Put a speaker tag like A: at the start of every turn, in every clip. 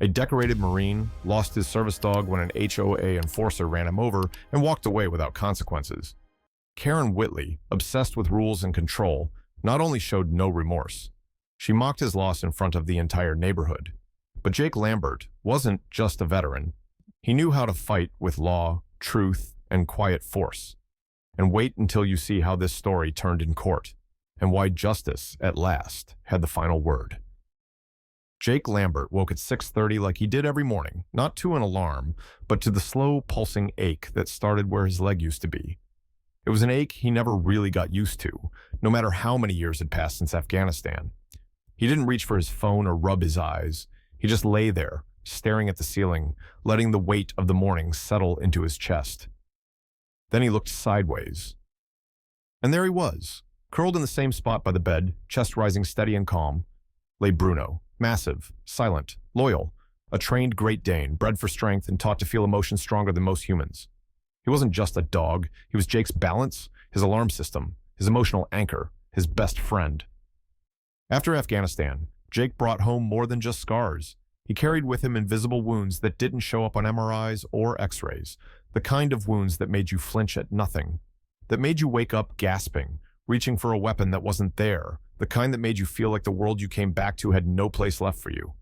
A: A decorated Marine lost his service dog when an HOA enforcer ran him over and walked away without consequences. Karen Whitley, obsessed with rules and control, not only showed no remorse. She mocked his loss in front of the entire neighborhood. But Jake Lambert wasn't just a veteran. He knew how to fight with law, truth, and quiet force. And wait until you see how this story turned in court, and why justice, at last, had the final word. Jake Lambert woke at 6:30 like he did every morning, not to an alarm, but to the slow, pulsing ache that started where his leg used to be. It was an ache he never really got used to, no matter how many years had passed since Afghanistan. He didn't reach for his phone or rub his eyes. He just lay there, staring at the ceiling, letting the weight of the morning settle into his chest. Then he looked sideways. And there he was, curled in the same spot by the bed, chest rising steady and calm, lay Bruno, massive, silent, loyal, a trained Great Dane, bred for strength and taught to feel emotion stronger than most humans. He wasn't just a dog. He was Jake's balance, his alarm system, his emotional anchor, his best friend. After Afghanistan, Jake brought home more than just scars. He carried with him invisible wounds that didn't show up on MRIs or X-rays, the kind of wounds that made you flinch at nothing, that made you wake up gasping, reaching for a weapon that wasn't there, the kind that made you feel like the world you came back to had no place left for you.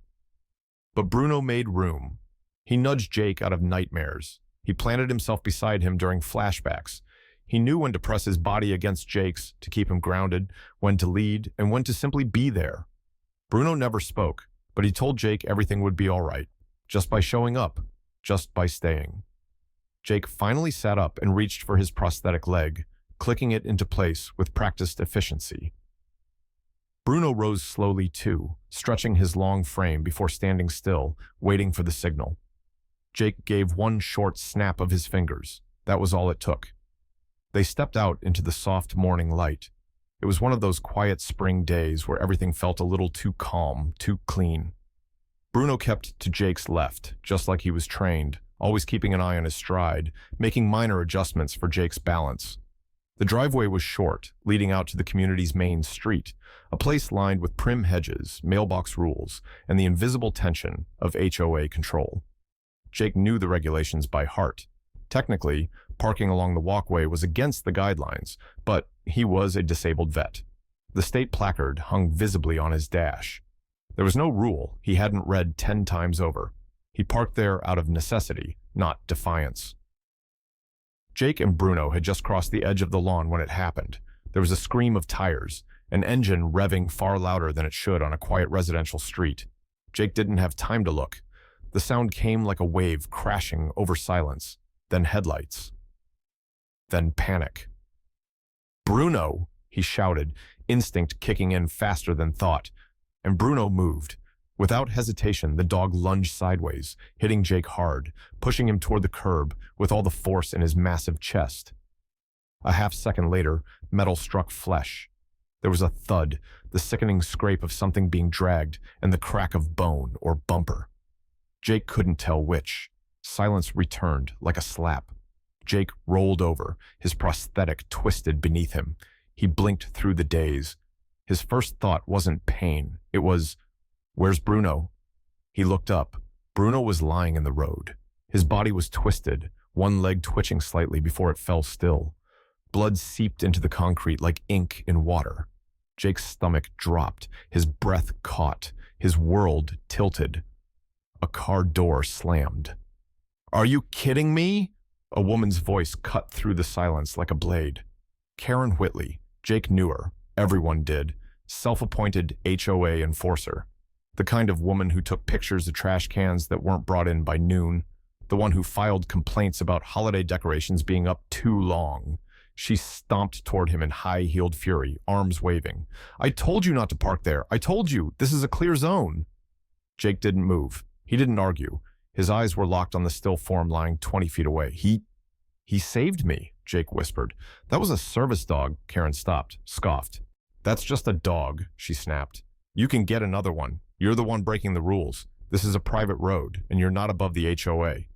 A: But Bruno made room. He nudged Jake out of nightmares. He planted himself beside him during flashbacks. He knew when to press his body against Jake's to keep him grounded, when to lead, and when to simply be there. Bruno never spoke, but he told Jake everything would be all right, just by showing up, just by staying. Jake finally sat up and reached for his prosthetic leg, clicking it into place with practiced efficiency. Bruno rose slowly too, stretching his long frame before standing still, waiting for the signal. Jake gave one short snap of his fingers. That was all it took. They stepped out into the soft morning light. It was one of those quiet spring days where everything felt a little too calm, too clean. Bruno kept to Jake's left, just like he was trained, always keeping an eye on his stride, making minor adjustments for Jake's balance. The driveway was short, leading out to the community's main street, a place lined with prim hedges, mailbox rules, and the invisible tension of HOA control. Jake knew the regulations by heart. Technically, parking along the walkway was against the guidelines, but he was a disabled vet. The state placard hung visibly on his dash. There was no rule he hadn't read 10 times over. He parked there out of necessity, not defiance. Jake and Bruno had just crossed the edge of the lawn when it happened. There was a scream of tires, an engine revving far louder than it should on a quiet residential street. Jake didn't have time to look. The sound came like a wave crashing over silence, then headlights, then panic. "Bruno!" he shouted, instinct kicking in faster than thought. And Bruno moved. Without hesitation, the dog lunged sideways, hitting Jake hard, pushing him toward the curb with all the force in his massive chest. A half-second later, metal struck flesh. There was a thud, the sickening scrape of something being dragged, and the crack of bone or bumper. Jake couldn't tell which. Silence returned like a slap. Jake rolled over, his prosthetic twisted beneath him. He blinked through the daze. His first thought wasn't pain. It was, "Where's Bruno?" He looked up. Bruno was lying in the road. His body was twisted, one leg twitching slightly before it fell still. Blood seeped into the concrete like ink in water. Jake's stomach dropped, his breath caught, his world tilted. A car door slammed. "Are you kidding me?" A woman's voice cut through the silence like a blade. Karen Whitley. Jake knew her. Everyone did. Self-appointed HOA enforcer. The kind of woman who took pictures of trash cans that weren't brought in by noon. The one who filed complaints about holiday decorations being up too long. She stomped toward him in high-heeled fury, arms waving. "I told you not to park there. I told you. This is a clear zone." Jake didn't move. He didn't argue. His eyes were locked on the still form lying 20 feet away. He saved me," Jake whispered. "That was a service dog." Karen stopped, scoffed. "That's just a dog," she snapped. "You can get another one. You're the one breaking the rules. This is a private road, and you're not above the HOA.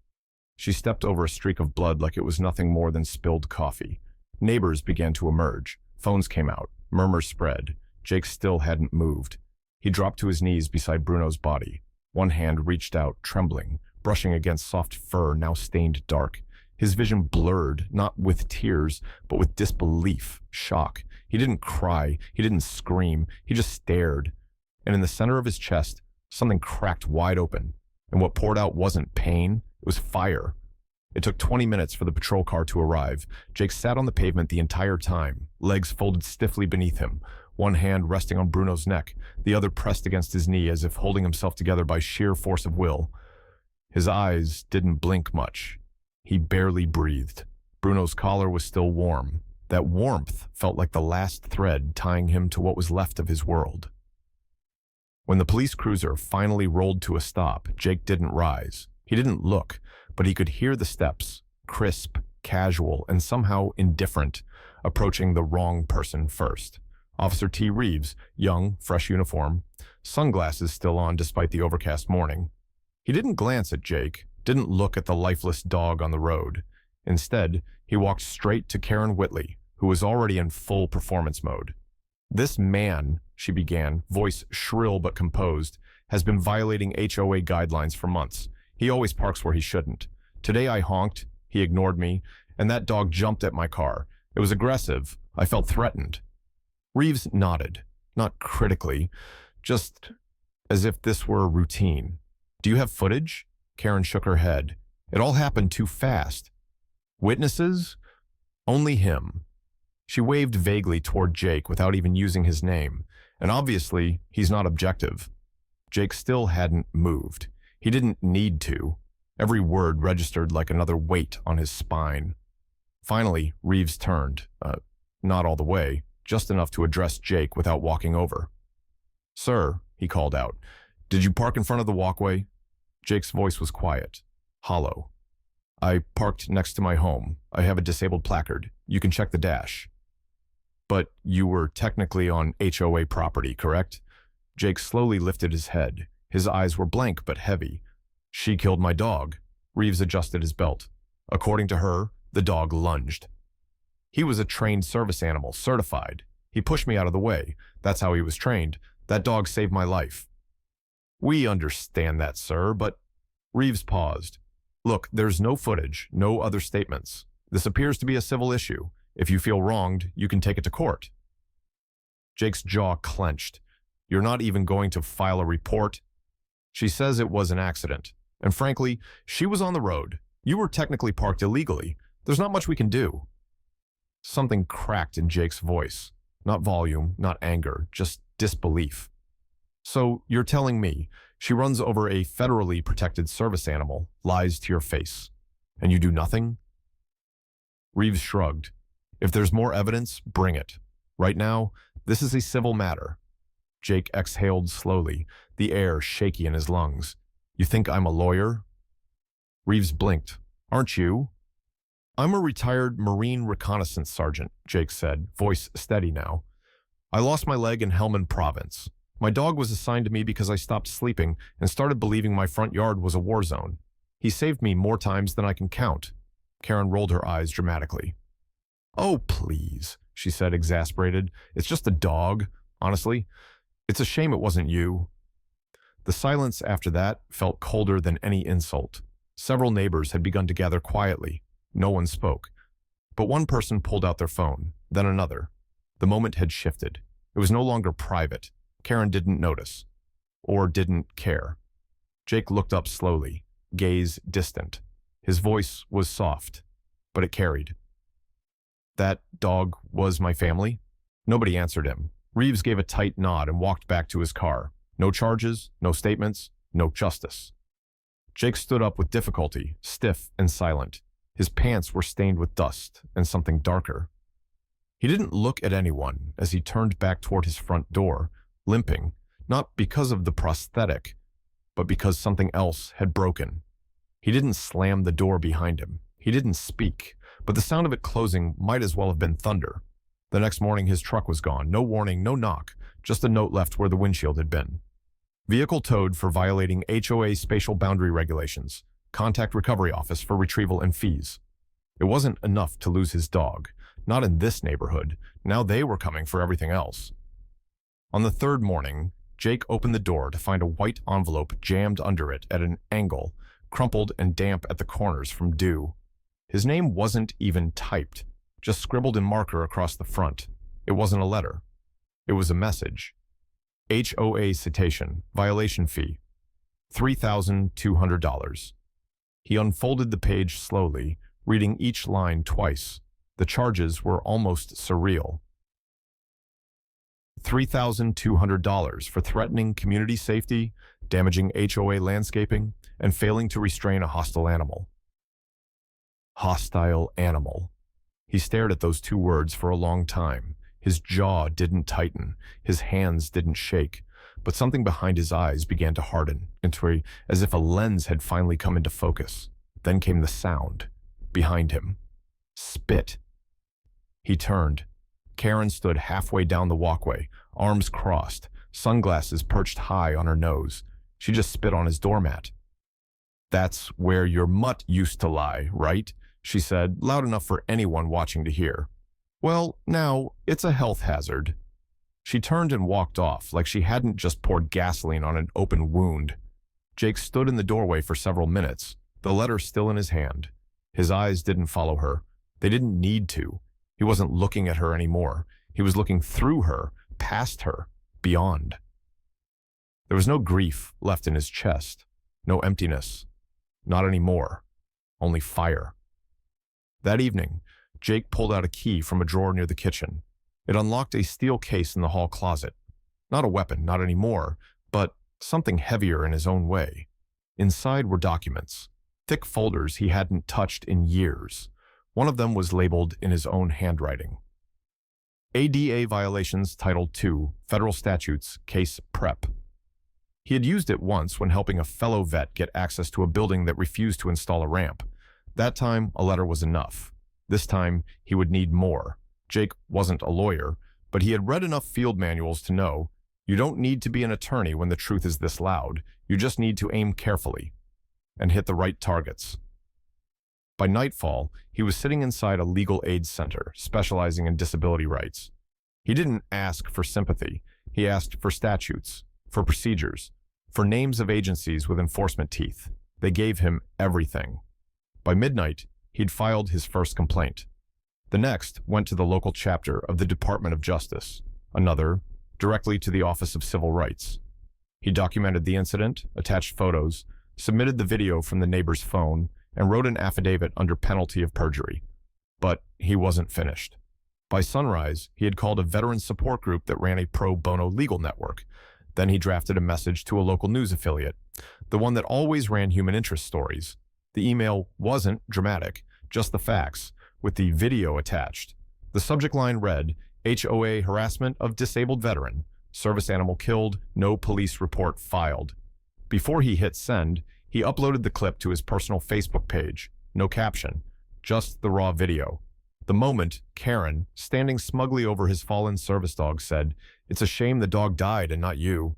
A: She stepped over a streak of blood like it was nothing more than spilled coffee. Neighbors began to emerge. Phones came out. Murmurs spread. Jake still hadn't moved. He dropped to his knees beside Bruno's body. One hand reached out, trembling, brushing against soft fur now stained dark. His vision blurred, not with tears, but with disbelief, shock. He didn't cry, he didn't scream, he just stared. And in the center of his chest, something cracked wide open. And what poured out wasn't pain, it was fire. It took 20 minutes for the patrol car to arrive. Jake sat on the pavement the entire time, legs folded stiffly beneath him, one hand resting on Bruno's neck, the other pressed against his knee as if holding himself together by sheer force of will. His eyes didn't blink much. He barely breathed. Bruno's collar was still warm. That warmth felt like the last thread tying him to what was left of his world. When the police cruiser finally rolled to a stop, Jake didn't rise. He didn't look, but he could hear the steps, crisp, casual, and somehow indifferent, approaching the wrong person first. Officer T. Reeves, young, fresh uniform, sunglasses still on despite the overcast morning. He didn't glance at Jake, didn't look at the lifeless dog on the road. Instead, he walked straight to Karen Whitley, who was already in full performance mode. "This man," she began, voice shrill but composed, "has been violating HOA guidelines for months. He always parks where he shouldn't. Today I honked, he ignored me, and that dog jumped at my car. It was aggressive. I felt threatened." Reeves nodded, not critically, just as if this were routine. "Do you have footage?" Karen shook her head. "It all happened too fast." "Witnesses?" "Only him." She waved vaguely toward Jake without even using his name, and obviously he's not objective. Jake still hadn't moved. He didn't need to. Every word registered like another weight on his spine. Finally, Reeves turned, not all the way, just enough to address Jake without walking over. "Sir," he called out, "did you park in front of the walkway?" Jake's voice was quiet, hollow. "I parked next to my home. I have a disabled placard. You can check the dash." "But you were technically on HOA property, correct?" Jake slowly lifted his head. His eyes were blank but heavy. "She killed my dog." Reeves adjusted his belt. "According to her, the dog lunged. He was a trained service animal, certified. He pushed me out of the way. That's how he was trained. That dog saved my life." "We understand that, sir, but—" Reeves paused. "Look, there's no footage, no other statements. This appears to be a civil issue. If you feel wronged, you can take it to court." Jake's jaw clenched. "You're not even going to file a report?" "She says it was an accident. And frankly, she was on the road. You were technically parked illegally. There's not much we can do." Something cracked in Jake's voice. Not volume, not anger, just disbelief. "So you're telling me she runs over a federally protected service animal, lies to your face, and you do nothing?" Reeves shrugged. "If there's more evidence, bring it. Right now, this is a civil matter." Jake exhaled slowly, the air shaky in his lungs. "You think I'm a lawyer?" Reeves blinked. "Aren't you?" "I'm a retired Marine reconnaissance sergeant," Jake said, voice steady now. "I lost my leg in Helmand Province. My dog was assigned to me because I stopped sleeping and started believing my front yard was a war zone. He saved me more times than I can count." Karen rolled her eyes dramatically. "Oh, please," she said, exasperated. "It's just a dog. Honestly, it's a shame it wasn't you." The silence after that felt colder than any insult. Several neighbors had begun to gather quietly. No one spoke. But one person pulled out their phone, then another. The moment had shifted. It was no longer private. Karen didn't notice. Or didn't care. Jake looked up slowly, gaze distant. His voice was soft, but it carried. "That dog was my family?" Nobody answered him. Reeves gave a tight nod and walked back to his car. No charges, no statements, no justice. Jake stood up with difficulty, stiff and silent. His pants were stained with dust and something darker. He didn't look at anyone as he turned back toward his front door, limping, not because of the prosthetic, but because something else had broken. He didn't slam the door behind him. He didn't speak, but the sound of it closing might as well have been thunder. The next morning his truck was gone, no warning, no knock, just a note left where the windshield had been. "Vehicle towed for violating HOA spatial boundary regulations. Contact recovery office for retrieval and fees." It wasn't enough to lose his dog. Not in this neighborhood. Now they were coming for everything else. On the third morning, Jake opened the door to find a white envelope jammed under it at an angle, crumpled and damp at the corners from dew. His name wasn't even typed, just scribbled in marker across the front. It wasn't a letter. It was a message. HOA citation, violation fee, $3,200. He unfolded the page slowly, reading each line twice. The charges were almost surreal. $3,200 for threatening community safety, damaging HOA landscaping, and failing to restrain a hostile animal. Hostile animal. He stared at those two words for a long time. His jaw didn't tighten, his hands didn't shake, but something behind his eyes began to harden, as if a lens had finally come into focus. Then came the sound. Behind him. Spit. He turned. Karen stood halfway down the walkway, arms crossed, sunglasses perched high on her nose. She just spit on his doormat. "That's where your mutt used to lie, right?" she said, loud enough for anyone watching to hear. "Well, now, it's a health hazard." She turned and walked off like she hadn't just poured gasoline on an open wound. Jake stood in the doorway for several minutes, the letter still in his hand. His eyes didn't follow her. They didn't need to. He wasn't looking at her anymore. He was looking through her, past her, beyond. There was no grief left in his chest, no emptiness. Not anymore. Only fire. That evening, Jake pulled out a key from a drawer near the kitchen. It unlocked a steel case in the hall closet. Not a weapon, not anymore, but something heavier in his own way. Inside were documents, thick folders he hadn't touched in years. One of them was labeled in his own handwriting. ADA Violations Title II, Federal Statutes, Case Prep. He had used it once when helping a fellow vet get access to a building that refused to install a ramp. That time, a letter was enough. This time, he would need more. Jake wasn't a lawyer, but he had read enough field manuals to know you don't need to be an attorney when the truth is this loud. You just need to aim carefully and hit the right targets. By nightfall, he was sitting inside a legal aid center specializing in disability rights. He didn't ask for sympathy. He asked for statutes, for procedures, for names of agencies with enforcement teeth. They gave him everything. By midnight, he'd filed his first complaint. The next went to the local chapter of the Department of Justice. Another, directly to the Office of Civil Rights. He documented the incident, attached photos, submitted the video from the neighbor's phone, and wrote an affidavit under penalty of perjury. But he wasn't finished. By sunrise, he had called a veteran support group that ran a pro bono legal network. Then he drafted a message to a local news affiliate, the one that always ran human interest stories. The email wasn't dramatic, just the facts, with the video attached. The subject line read, HOA harassment of disabled veteran, service animal killed, no police report filed. Before he hit send, he uploaded the clip to his personal Facebook page. No caption, just the raw video. The moment, Karen, standing smugly over his fallen service dog, said, "It's a shame the dog died and not you."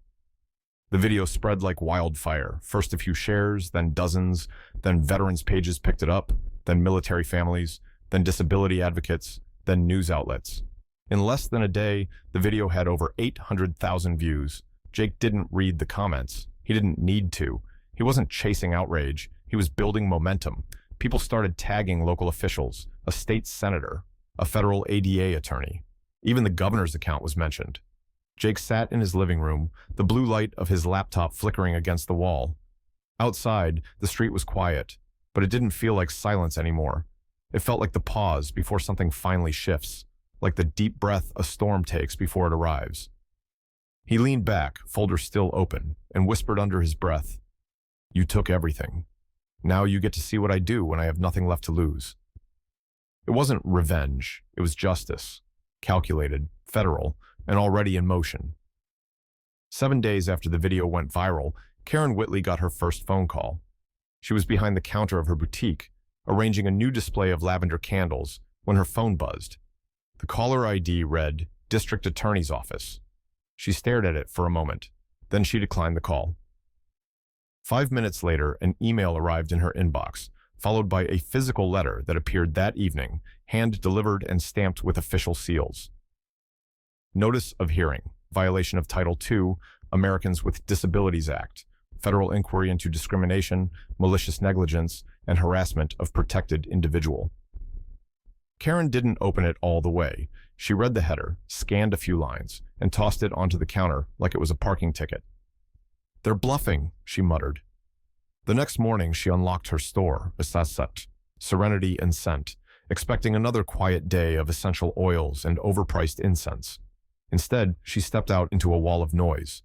A: The video spread like wildfire. First a few shares, then dozens, then veterans' pages picked it up, then military families, then disability advocates, then news outlets. In less than a day, the video had over 800,000 views. Jake didn't read the comments. He didn't need to. He wasn't chasing outrage. He was building momentum. People started tagging local officials, a state senator, a federal ADA attorney. Even the governor's account was mentioned. Jake sat in his living room, the blue light of his laptop flickering against the wall. Outside, the street was quiet, but it didn't feel like silence anymore. It felt like the pause before something finally shifts, like the deep breath a storm takes before it arrives. He leaned back, folder still open, and whispered under his breath, "You took everything. Now you get to see what I do when I have nothing left to lose." It wasn't revenge, it was justice, calculated, federal, and already in motion. 7 days after the video went viral, Karen Whitley got her first phone call. She was behind the counter of her boutique, arranging a new display of lavender candles, when her phone buzzed. The caller ID read, District Attorney's Office. She stared at it for a moment, then she declined the call. 5 minutes later, an email arrived in her inbox, followed by a physical letter that appeared that evening, hand-delivered and stamped with official seals. Notice of hearing, violation of Title II, Americans with Disabilities Act, Federal Inquiry into Discrimination, Malicious Negligence, and Harassment of Protected Individual. Karen didn't open it all the way. She read the header, scanned a few lines, and tossed it onto the counter like it was a parking ticket. "They're bluffing," she muttered. The next morning, she unlocked her store, Asasat, Serenity and Scent, expecting another quiet day of essential oils and overpriced incense. Instead, she stepped out into a wall of noise.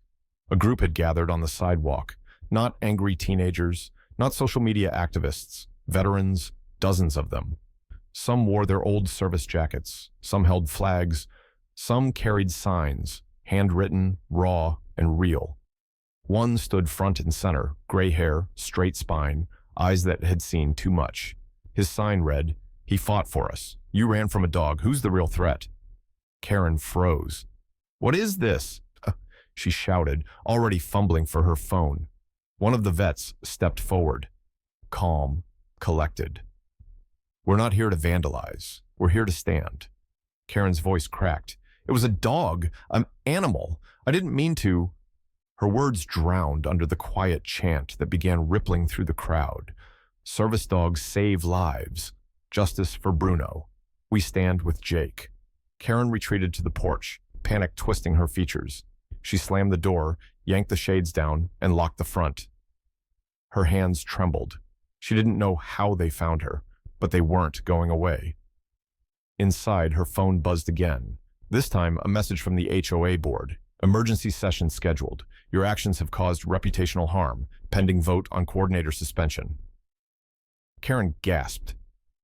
A: A group had gathered on the sidewalk, not angry teenagers, not social media activists, veterans, dozens of them. Some wore their old service jackets, some held flags, some carried signs, handwritten, raw, and real. One stood front and center, gray hair, straight spine, eyes that had seen too much. His sign read, "He fought for us. You ran from a dog. Who's the real threat?" Karen froze. "What is this?" she shouted, already fumbling for her phone. One of the vets stepped forward, calm, collected. "We're not here to vandalize. We're here to stand." Karen's voice cracked. "It was a dog, an animal. I didn't mean to." Her words drowned under the quiet chant that began rippling through the crowd. "Service dogs save lives. Justice for Bruno. We stand with Jake." Karen retreated to the porch, panic twisting her features. She slammed the door, yanked the shades down, and locked the front. Her hands trembled. She didn't know how they found her, but they weren't going away. Inside, her phone buzzed again. This time, a message from the HOA board. "Emergency session scheduled. Your actions have caused reputational harm. Pending vote on coordinator suspension." Karen gasped.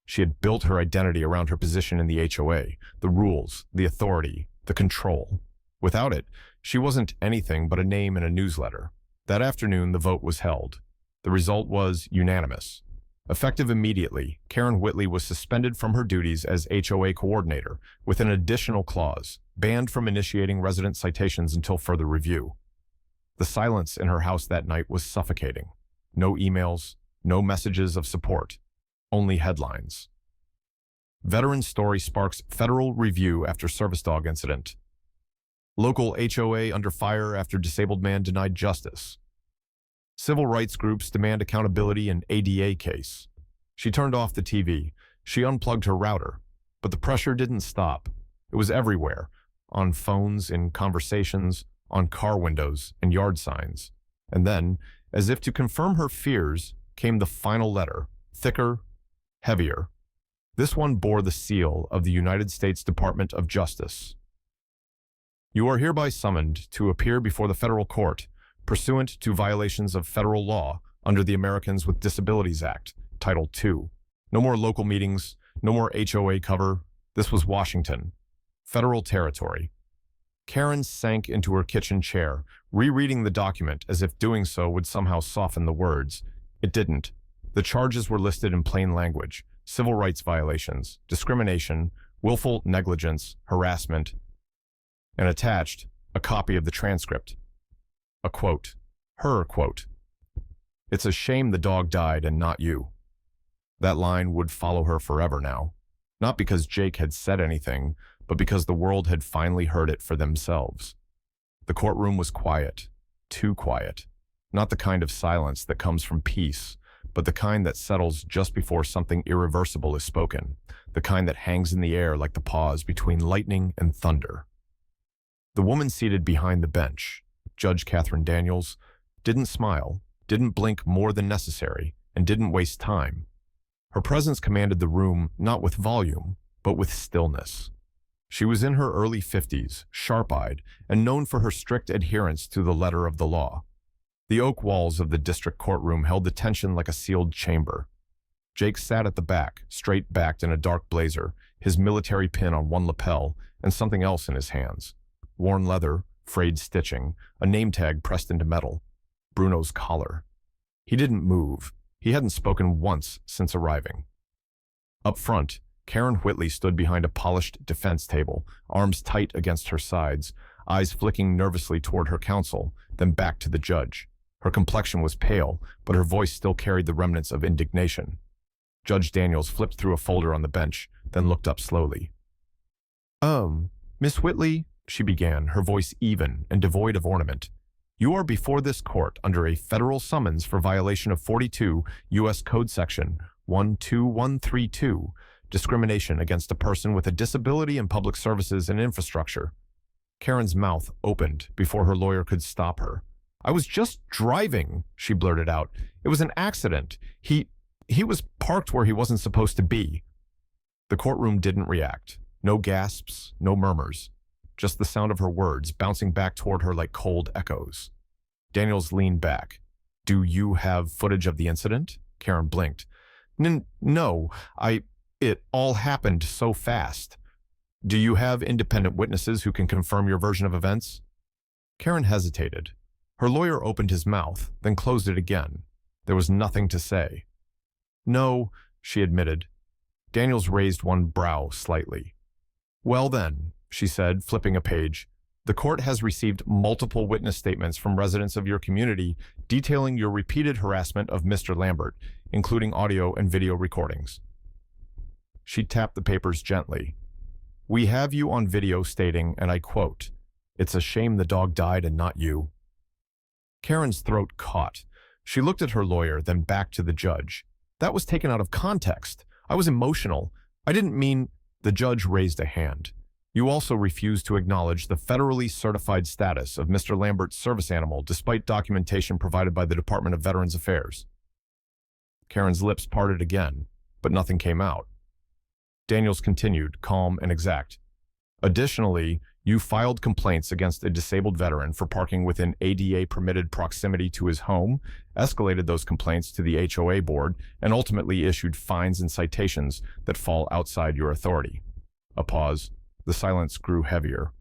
A: She had built her identity around her position in the HOA, the rules, the authority, the control. Without it, she wasn't anything but a name in a newsletter. That afternoon, the vote was held. The result was unanimous. Effective immediately, Karen Whitley was suspended from her duties as HOA coordinator, with an additional clause, banned from initiating resident citations until further review. The silence in her house that night was suffocating. No emails, no messages of support, only headlines. Veteran story sparks federal review after service dog incident. Local HOA under fire after disabled man denied justice. Civil rights groups demand accountability in ADA case. She turned off the TV. She unplugged her router. But the pressure didn't stop. It was everywhere, on phones, in conversations, on car windows, and yard signs. And then, as if to confirm her fears, came the final letter, thicker, heavier. This one bore the seal of the United States Department of Justice. "You are hereby summoned to appear before the federal court, pursuant to violations of federal law under the Americans with Disabilities Act, Title II. No more local meetings, no more HOA cover. This was Washington. Federal territory." Karen sank into her kitchen chair, rereading the document as if doing so would somehow soften the words. It didn't. The charges were listed in plain language: civil rights violations, discrimination, willful negligence, harassment, and attached, a copy of the transcript. A quote. Her quote. "It's a shame the dog died and not you." That line would follow her forever now. Not because Jake had said anything, but because the world had finally heard it for themselves. The courtroom was quiet, too quiet. Not the kind of silence that comes from peace, but the kind that settles just before something irreversible is spoken, the kind that hangs in the air like the pause between lightning and thunder. The woman seated behind the bench, Judge Catherine Daniels, didn't smile, didn't blink more than necessary, and didn't waste time. Her presence commanded the room not with volume, but with stillness. She was in her early 50s, sharp-eyed, and known for her strict adherence to the letter of the law. The oak walls of the district courtroom held the tension like a sealed chamber. Jake sat at the back, straight-backed in a dark blazer, his military pin on one lapel, and something else in his hands. Worn leather, frayed stitching, a name tag pressed into metal. Bruno's collar. He didn't move. He hadn't spoken once since arriving. Up front, Karen Whitley stood behind a polished defense table, arms tight against her sides, eyes flicking nervously toward her counsel, then back to the judge. Her complexion was pale, but her voice still carried the remnants of indignation. Judge Daniels flipped through a folder on the bench, then looked up slowly. Miss Whitley," she began, her voice even and devoid of ornament. You are before this court under a federal summons for violation of 42 U.S. Code Section 12132, discrimination against a person with a disability in public services and infrastructure. Karen's mouth opened before her lawyer could stop her. I was just driving, she blurted out. It was an accident. He was parked where he wasn't supposed to be. The courtroom didn't react. No gasps, no murmurs. Just the sound of her words bouncing back toward her like cold echoes. Daniels leaned back. Do you have footage of the incident? Karen blinked. No, it all happened so fast. Do you have independent witnesses who can confirm your version of events? Karen hesitated. Her lawyer opened his mouth, then closed it again. There was nothing to say. No, she admitted. Daniels raised one brow slightly. Well then, she said, flipping a page, the court has received multiple witness statements from residents of your community detailing your repeated harassment of Mr. Lambert, including audio and video recordings. She tapped the papers gently. We have you on video stating, and I quote, "It's a shame the dog died and not you." Karen's throat caught. She looked at her lawyer, then back to the judge. That was taken out of context. I was emotional. I didn't mean... The judge raised a hand. You also refused to acknowledge the federally certified status of Mr. Lambert's service animal despite documentation provided by the Department of Veterans Affairs. Karen's lips parted again, but nothing came out. Daniels continued, calm and exact. Additionally, you filed complaints against a disabled veteran for parking within ADA-permitted proximity to his home, escalated those complaints to the HOA board, and ultimately issued fines and citations that fall outside your authority. A pause. The silence grew heavier.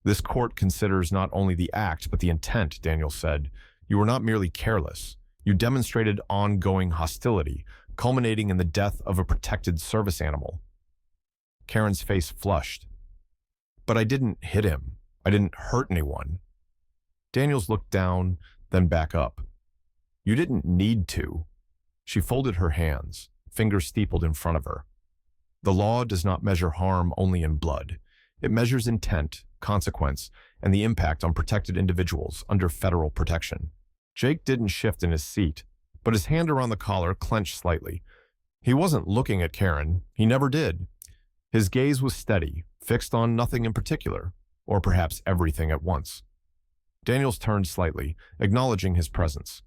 A: This court considers not only the act, but the intent, Daniels said. You were not merely careless. You demonstrated ongoing hostility, culminating in the death of a protected service animal. Karen's face flushed. But I didn't hit him. I didn't hurt anyone. Daniels looked down, then back up. You didn't need to. She folded her hands, fingers steepled in front of her. The law does not measure harm only in blood. It measures intent, consequence, and the impact on protected individuals under federal protection. Jake didn't shift in his seat, but his hand around the collar clenched slightly. He wasn't looking at Karen. He never did. His gaze was steady, fixed on nothing in particular, or perhaps everything at once. Daniels turned slightly, acknowledging his presence.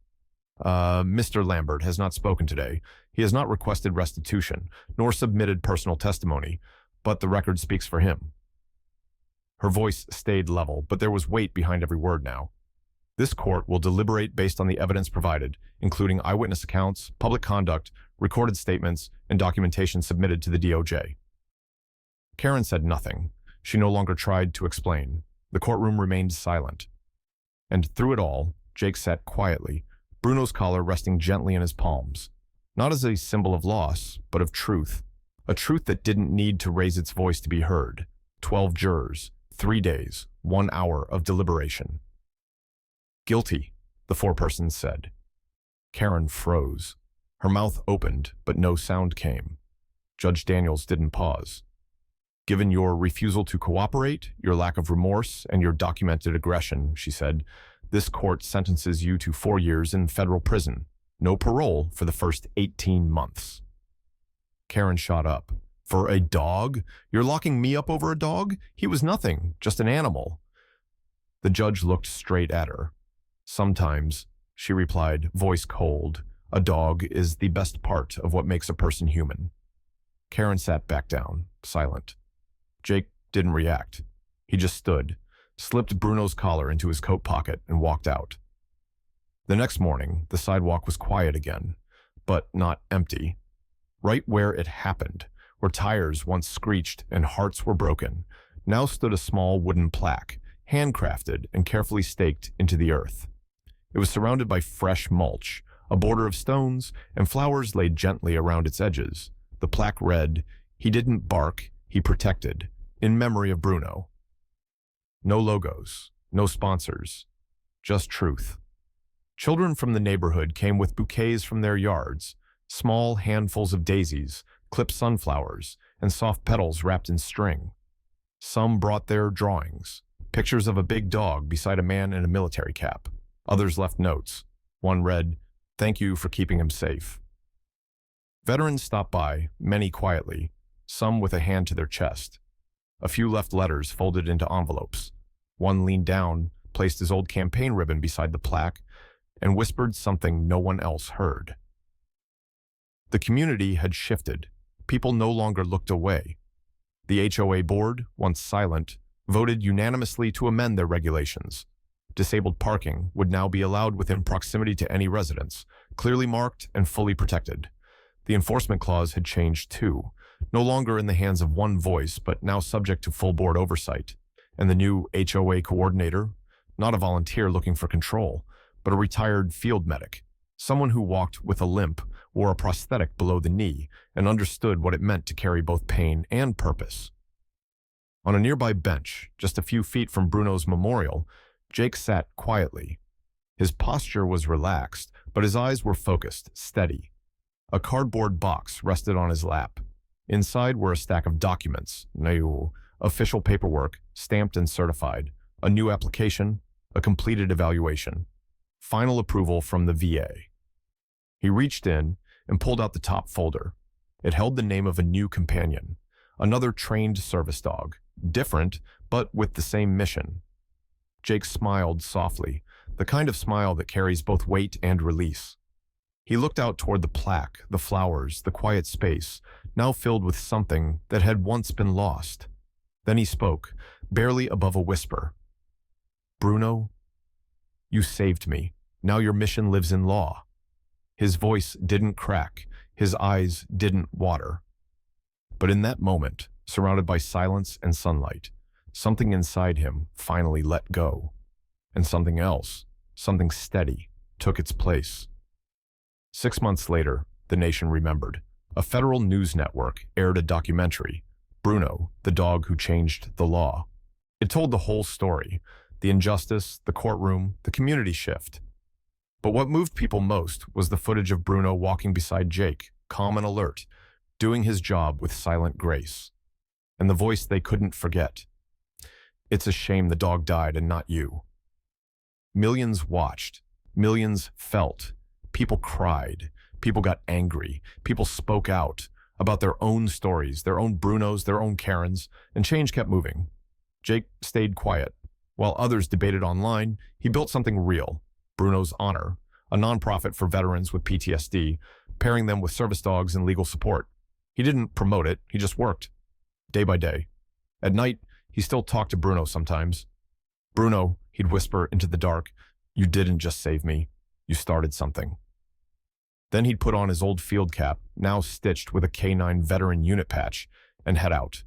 A: Mr. Lambert has not spoken today. He has not requested restitution, nor submitted personal testimony, but the record speaks for him. Her voice stayed level, but there was weight behind every word now. This court will deliberate based on the evidence provided, including eyewitness accounts, public conduct, recorded statements, and documentation submitted to the DOJ. Karen said nothing. She no longer tried to explain. The courtroom remained silent. And through it all, Jake sat quietly, Bruno's collar resting gently in his palms. Not as a symbol of loss, but of truth. A truth that didn't need to raise its voice to be heard. 12 jurors, 3 days, 1 hour of deliberation. Guilty, the foreperson said. Karen froze. Her mouth opened, but no sound came. Judge Daniels didn't pause. Given your refusal to cooperate, your lack of remorse, and your documented aggression, she said, this court sentences you to 4 years in federal prison. No parole for the first 18 months. Karen shot up. For a dog? You're locking me up over a dog? He was nothing, just an animal. The judge looked straight at her. Sometimes, she replied, voice cold, a dog is the best part of what makes a person human. Karen sat back down, silent. Jake didn't react. He just stood, slipped Bruno's collar into his coat pocket, and walked out. The next morning, the sidewalk was quiet again, but not empty. Right where it happened, where tires once screeched and hearts were broken, now stood a small wooden plaque, handcrafted and carefully staked into the earth. It was surrounded by fresh mulch, a border of stones, and flowers laid gently around its edges. The plaque read, "He didn't bark, he protected, in memory of Bruno." No logos, no sponsors, just truth. Children from the neighborhood came with bouquets from their yards, small handfuls of daisies, clipped sunflowers, and soft petals wrapped in string. Some brought their drawings, Pictures of a big dog beside a man in a military cap. Others left notes. One read, "Thank you for keeping him safe." Veterans stopped by, many quietly, some with a hand to their chest. A few left letters folded into envelopes. One leaned down, placed his old campaign ribbon beside the plaque, and whispered something no one else heard. The community had shifted. People no longer looked away. The HOA board, once silent, voted unanimously to amend their regulations. Disabled parking would now be allowed within proximity to any residence, clearly marked and fully protected. The enforcement clause had changed too, no longer in the hands of one voice, but now subject to full board oversight. And the new HOA coordinator, not a volunteer looking for control, but a retired field medic, someone who walked with a limp, wore a prosthetic below the knee, and understood what it meant to carry both pain and purpose. On a nearby bench, just a few feet from Bruno's memorial, Jake sat quietly. His posture was relaxed, but his eyes were focused, steady. A cardboard box rested on his lap. Inside were a stack of documents, official paperwork, stamped and certified, a new application, a completed evaluation, final approval from the VA. He reached in and pulled out the top folder. It held the name of a new companion, another trained service dog, different, but with the same mission. Jake smiled softly, the kind of smile that carries both weight and release. He looked out toward the plaque, the flowers, the quiet space, now filled with something that had once been lost. Then he spoke, barely above a whisper. "Bruno, you saved me. Now your mission lives in law." His voice didn't crack, his eyes didn't water. But in that moment, surrounded by silence and sunlight, something inside him finally let go. And something else, something steady, took its place. 6 months later, the nation remembered. A federal news network aired a documentary, Bruno, the dog who changed the law. It told the whole story, the injustice, the courtroom, the community shift. But what moved people most was the footage of Bruno walking beside Jake, calm and alert, doing his job with silent grace. And the voice they couldn't forget. "It's a shame the dog died and not you." Millions watched. Millions felt. People cried. People got angry. People spoke out about their own stories, their own Brunos, their own Karens, and change kept moving. Jake stayed quiet. While others debated online, he built something real. Bruno's Honor, a nonprofit for veterans with PTSD, pairing them with service dogs and legal support. He didn't promote it, he just worked, day by day. At night, he still talked to Bruno sometimes. "Bruno," he'd whisper into the dark, "you didn't just save me, you started something." Then he'd put on his old field cap, now stitched with a K9 veteran unit patch, and head out.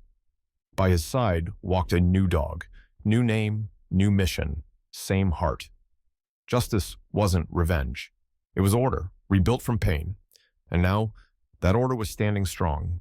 A: By his side walked a new dog, new name, new mission, same heart. Justice wasn't revenge. It was order, rebuilt from pain. And now, that order was standing strong,